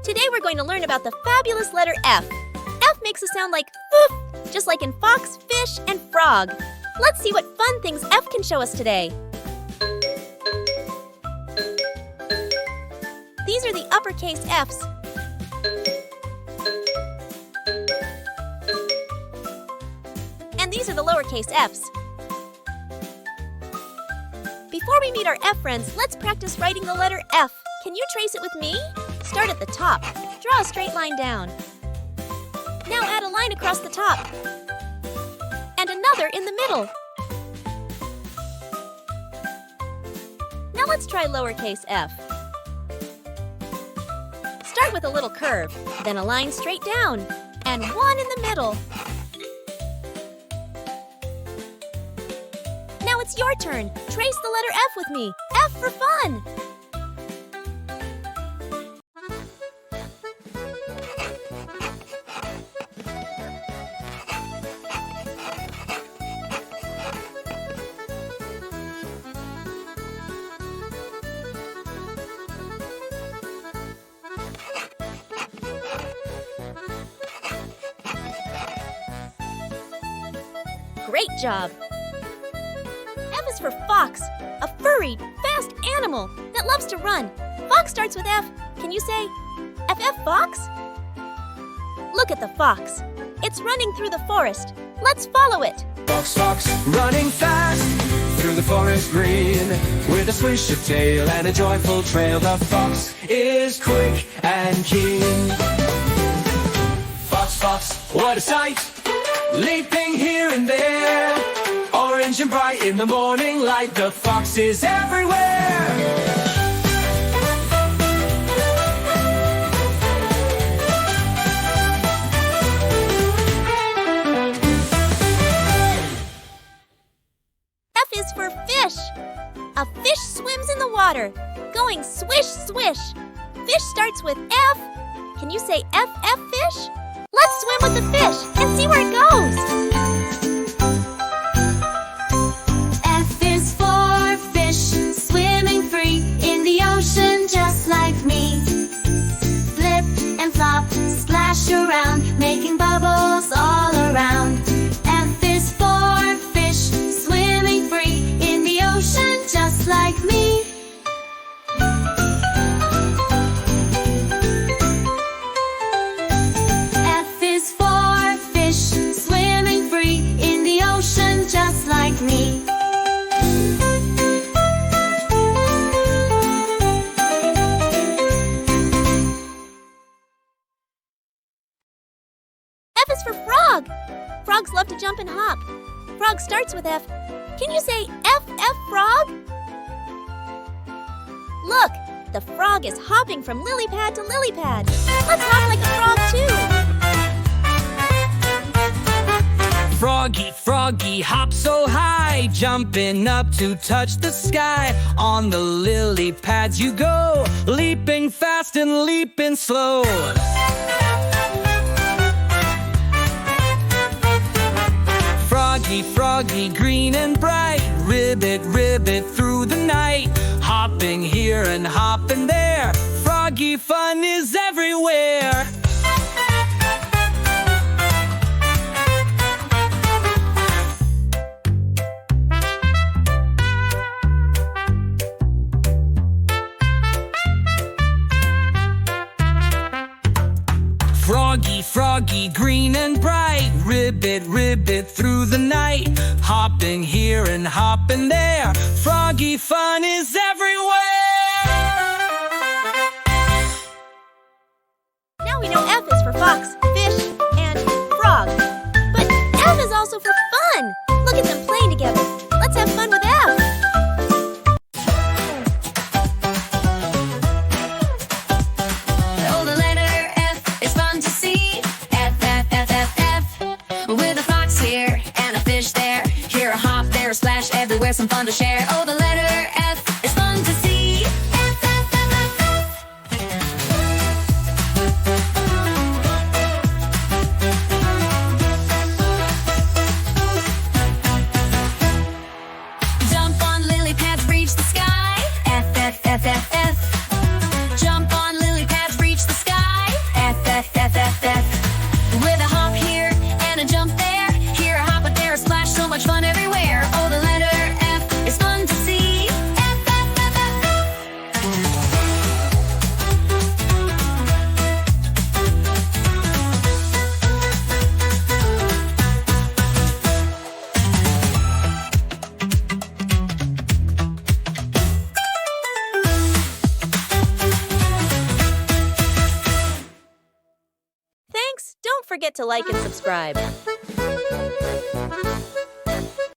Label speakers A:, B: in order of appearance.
A: Today we're going to learn about the fabulous letter F. F makes a sound like F, just like in fox, fish, and frog. Let's see what fun things F can show us today. These are the uppercase Fs. And these are the lowercase Fs. Before we meet our F friends, let's practice writing the letter F. Can you trace it with me? Start at the top. Draw a straight line down. Now add a line across the top. And another in the middle. Now let's try lowercase f. Start with a little curve, then a line straight down, and one in the middle. Now it's your turn. Trace the letter F with me. F for fun! Great job! F is for fox, a furry, fast animal that loves to run. Fox starts with F. Can you say, F fox? Look at the fox. It's running through the forest. Let's follow it.
B: Fox, fox, running fast through the forest green with a swish of tail and a joyful trail. The fox is quick and keen. Fox, fox, what a sight! Leaping here and there, orange and bright in the morning light. The fox is everywhere.
A: F is for fish. A fish swims in the water, going swish, swish. Fish starts with F. Can you say F fish? Let's swim with the fish and see where it goes.
C: F is for fish, swimming free in the ocean just like me. Flip and flop, splash around, making bubbles all around. F is for fish, swimming free in the ocean just like me. F is for fish, swimming free in the ocean just like me.
A: F is for frog. Frogs love to jump and hop. Frog starts with F. Can you say F frog? Look, the frog is hopping from lily pad to lily pad. Let's hop like a frog too.
B: Froggy, froggy, hop so high, jumping up to touch the sky. On the lily pads you go, leaping fast and leaping slow. Froggy, froggy, green and bright, ribbit, ribbit through the night. Hopping here and hopping there, froggy fun is everywhere. Froggy, froggy, green and bright, ribbit, ribbit through the night. Hopping here and hopping there, froggy fun is everywhere.
A: Now we know F is for fox, fish, and frog. But F is also for fun. Look at them playing together. Let's have fun with F.
C: Oh, the letter F is fun to see. F. With a fox here and a fish there. Here a hop, there a splash, everywhere some fun to share. Oh, the letter F is fun to see. F. Jump on lily pads, reach the sky. F. Jump on lily pads, reach the sky.
A: forget to like and subscribe.